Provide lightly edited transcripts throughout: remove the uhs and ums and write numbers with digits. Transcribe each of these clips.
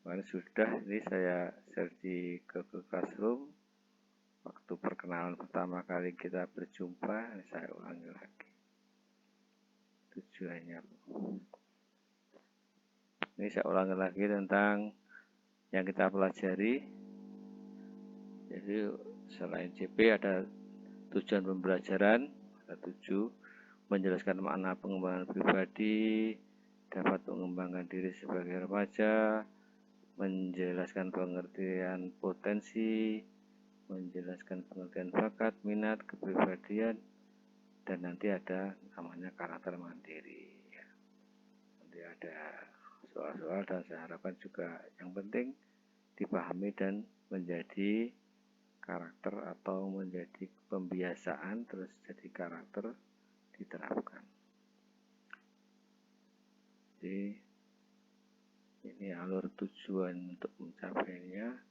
Kemarin sudah, ini saya share di Google Classroom. Waktu perkenalan pertama kali kita berjumpa, saya ulangi lagi. Tujuannya. Ini saya ulangi lagi tentang yang kita pelajari. Jadi selain CP ada tujuan pembelajaran, ada 7, menjelaskan makna pengembangan pribadi, dapat mengembangkan diri sebagai remaja, menjelaskan pengertian potensi, menjelaskan pengertian bakat, minat, kepribadian, dan nanti ada namanya karakter mandiri. Nanti ada soal-soal dan saya harapkan juga yang penting dipahami dan menjadi karakter atau menjadi pembiasaan terus jadi karakter diterapkan. Jadi ini alur tujuan untuk mencapainya.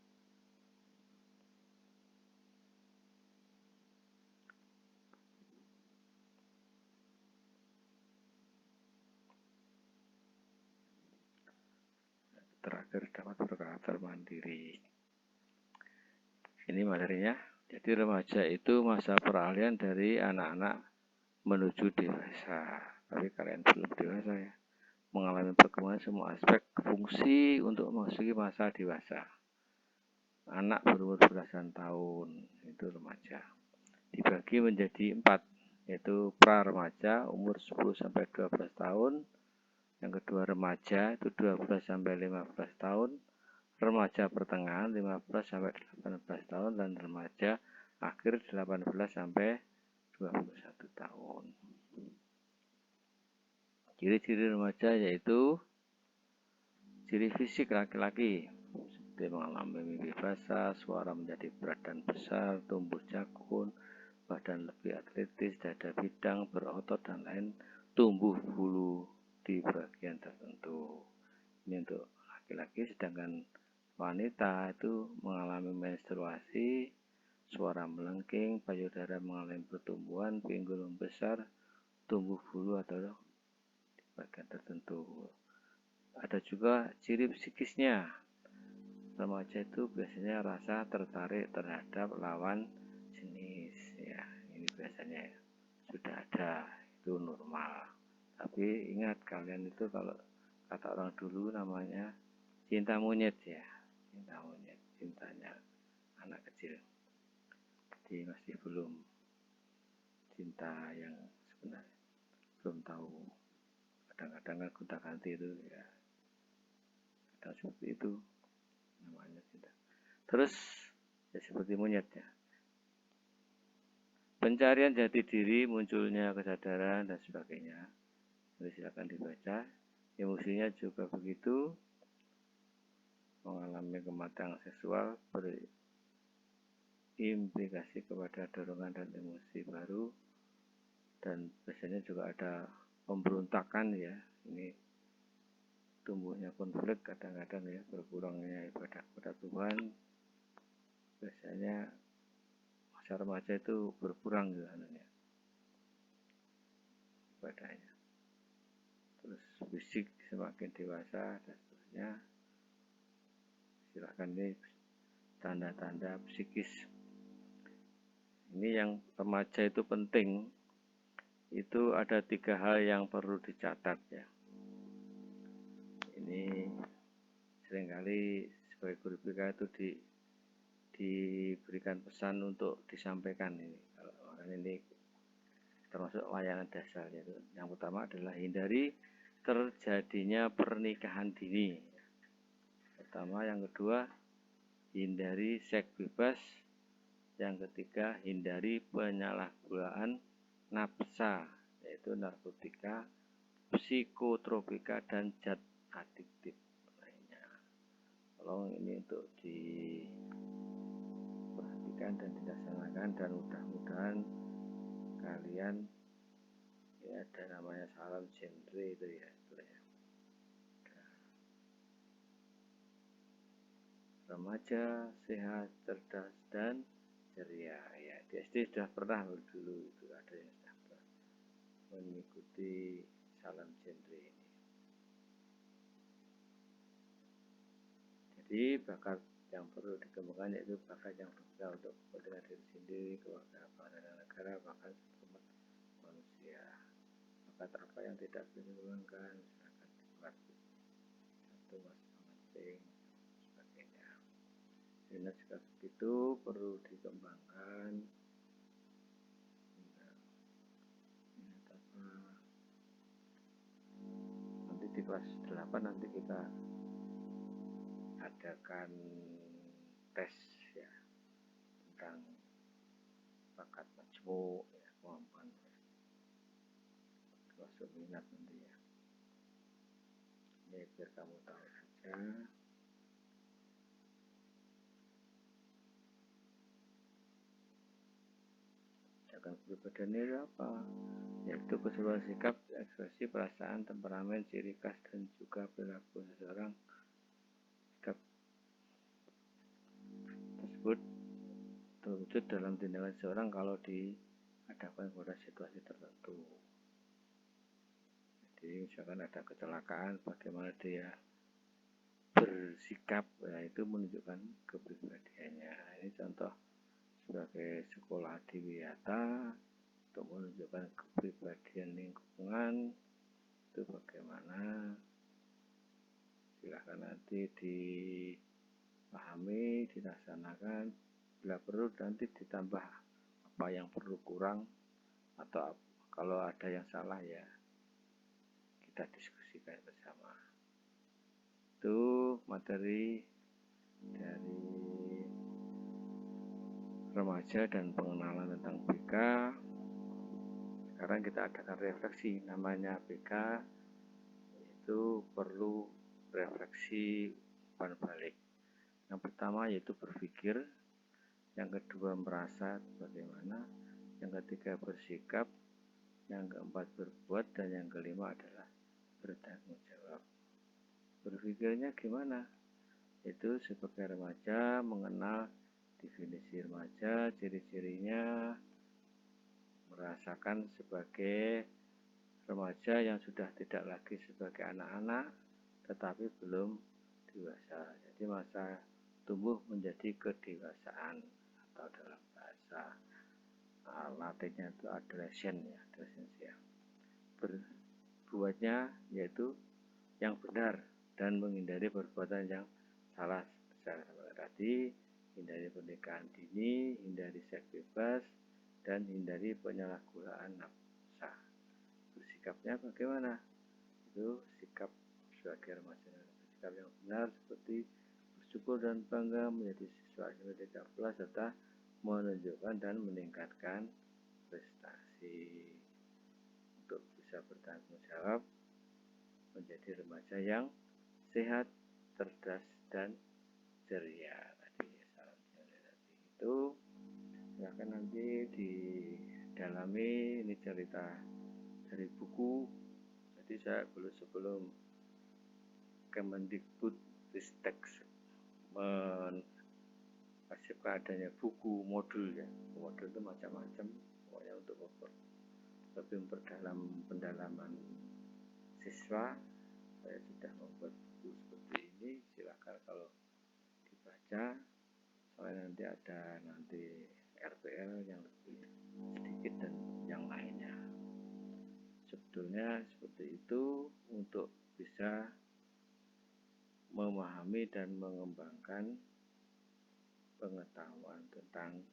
Terakhir dapat berkarakter mandiri. Ini materinya. Jadi remaja itu masa peralihan dari anak-anak menuju dewasa. Tapi kalian belum dewasa ya. Mengalami perkembangan semua aspek fungsi untuk memasuki masa dewasa. Anak berumur belasan tahun itu remaja. Dibagi menjadi 4, yaitu pra-remaja umur 10 sampai 12 tahun. Yang kedua remaja itu 12 sampai 15 tahun. Remaja pertengahan 15 sampai 18 tahun dan remaja akhir 18 sampai 21 tahun. Ciri-ciri remaja yaitu ciri fisik laki-laki seperti mengalami mimpi basah, suara menjadi berat dan besar, tumbuh jakun, badan lebih atletis, dada bidang, berotot dan lain, tumbuh bulu di bagian tertentu. Ini untuk laki-laki, sedangkan wanita itu mengalami menstruasi, suara melengking, payudara mengalami pertumbuhan, pinggul membesar, tumbuh bulu atau di bagian tertentu. Ada juga ciri psikisnya. Remaja itu biasanya rasa tertarik terhadap lawan jenis. Ya, ini biasanya sudah ada, itu normal. Tapi ingat kalian itu kalau kata orang dulu namanya cinta monyet ya, cinta monyet, cintanya anak kecil. Jadi masih belum cinta yang sebenarnya, belum tahu. Kadang-kadang gonta-ganti itu ya, kadang seperti itu namanya cinta. Terus ya seperti monyet ya. Pencarian jati diri, munculnya kesadaran dan sebagainya. Jadi silakan dibaca. Emosinya juga begitu, mengalami kematangan seksual berimplikasi kepada dorongan dan emosi baru, dan biasanya juga ada pemberontakan ya. Ini tumbuhnya konflik kadang-kadang ya, berkurangnya ibadah kepada Tuhan. Biasanya masa remaja itu berkurang gitu ibadahnya. Terus fisik semakin dewasa dan seterusnya. Silakan ini tanda-tanda psikis. Ini yang remaja itu penting. Itu ada 3 hal yang perlu dicatat ya. Ini seringkali sebagai guru BK itu diberikan pesan untuk disampaikan ini. Kalau ini termasuk layanan dasar yaitu yang pertama adalah hindari terjadinya pernikahan dini. Pertama, yang kedua hindari seks bebas, yang ketiga hindari penyalahgunaan nafsa yaitu narkotika, psikotropika dan zat adiktif lainnya. Tolong ini untuk diperhatikan dan dilaksanakan, dan mudah-mudahan kalian ya, ada namanya salam genre itu ya, remaja sehat, cerdas dan ceria ya. Di SD sudah pernah dulu itu ada yang sudah pernah mengikuti salam genre ini. Jadi bakat yang perlu dikembangkan yaitu bakat yang berguna untuk kepentingan diri sendiri, keluarga, bangsa dan negara, bahkan sesama manusia. Bakat apa yang tidak bisa dikembangkan, misalkan bakat satu masing-masing, sebagainya. Sehingga jika begitu perlu dikembangkan. Nanti di kelas 8 nanti kita adakan tes ya tentang bakat majmuk ya, kemampuan termasuk minat nanti ya. Ini biar kamu tahu saja. Akan kepribadian itu apa? Yaitu keseluruhan sikap, ekspresi, perasaan, temperamen, ciri khas, dan juga perilaku seseorang. Sikap tersebut terwujud dalam tindakan seseorang kalau dihadapkan pada situasi tertentu. Jadi misalkan ada kecelakaan, bagaimana dia bersikap, ya itu menunjukkan kepribadiannya. Ini contoh sebagai sekolah adiwiyata untuk menunjukkan kepribadian lingkungan itu bagaimana. Silahkan nanti dipahami, dilaksanakan. Bila perlu nanti ditambah apa yang perlu kurang atau kalau ada yang salah ya kita diskusikan bersama. Itu materi dari remaja dan pengenalan tentang BK. Sekarang kita adakan refleksi. Namanya BK itu perlu refleksi umpan balik. Yang pertama yaitu berpikir, yang kedua merasa bagaimana, yang ketiga bersikap, yang keempat berbuat, dan yang kelima adalah bertanggung jawab. Berpikirnya gimana? Itu sebagai remaja mengenal definisi remaja, ciri-cirinya, merasakan sebagai remaja yang sudah tidak lagi sebagai anak-anak tetapi belum dewasa. Jadi masa tumbuh menjadi kedewasaan atau dalam bahasa Latinnya itu adolescent ya, adolescensia. Berbuatnya yaitu yang benar dan menghindari perbuatan yang salah. Secara tadi hindari pernikahan dini, hindari seks bebas, dan hindari penyalahgunaan nafsa. Bersikapnya bagaimana? Itu sikap sebagai remaja, sikap yang benar seperti bersyukur dan bangga, menjadi siswa SMP 13 serta menunjukkan dan meningkatkan prestasi. Untuk bisa bertanggung jawab menjadi remaja yang sehat, cerdas, dan ceria. Tadi salamnya tadi itu silahkan nanti didalami. Ini cerita dari buku. Jadi saya sebelum Kemendikbud Ristek mengasihkan adanya buku modul ya. Modul itu macam-macam, pokoknya untuk lebih memperdalam pendalaman siswa. Saya sudah membuat buku seperti ini. Silakan kalau dibaca. Soalnya nanti ada RPL yang lebih sedikit dan yang lainnya. Sebetulnya seperti itu untuk bisa memahami dan mengembangkan pengetahuan tentang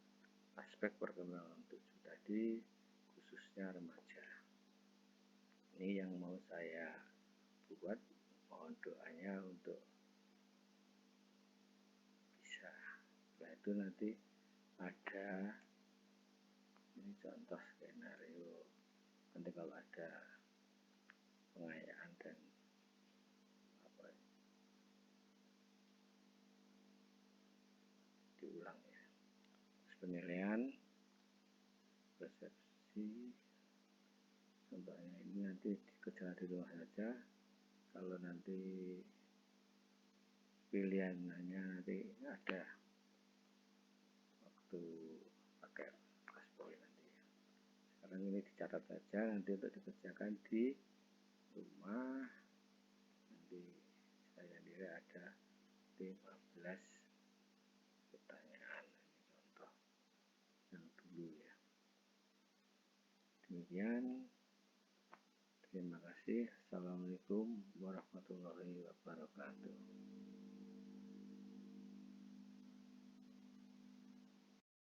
aspek perkembangan tubuh tadi, khususnya remaja. Ini yang mau saya buat, mohon doanya untuk bisa. Setelah itu nanti ada ini contoh skenario, nanti kalau ada pengayaan dan diulang ya. Penilaian, persepsi, contohnya ini nanti kerja di rumah saja. Kalau nanti pilihannya nanti ada waktu pakai paspor nanti. Sekarang ini dicatat saja, nanti untuk dikerjakan di rumah. Nanti saya sendiri ada tim pertanyaan. Ini contoh yang dulu ya. Demikian, terima kasih. Assalamualaikum warahmatullahi wabarakatuh.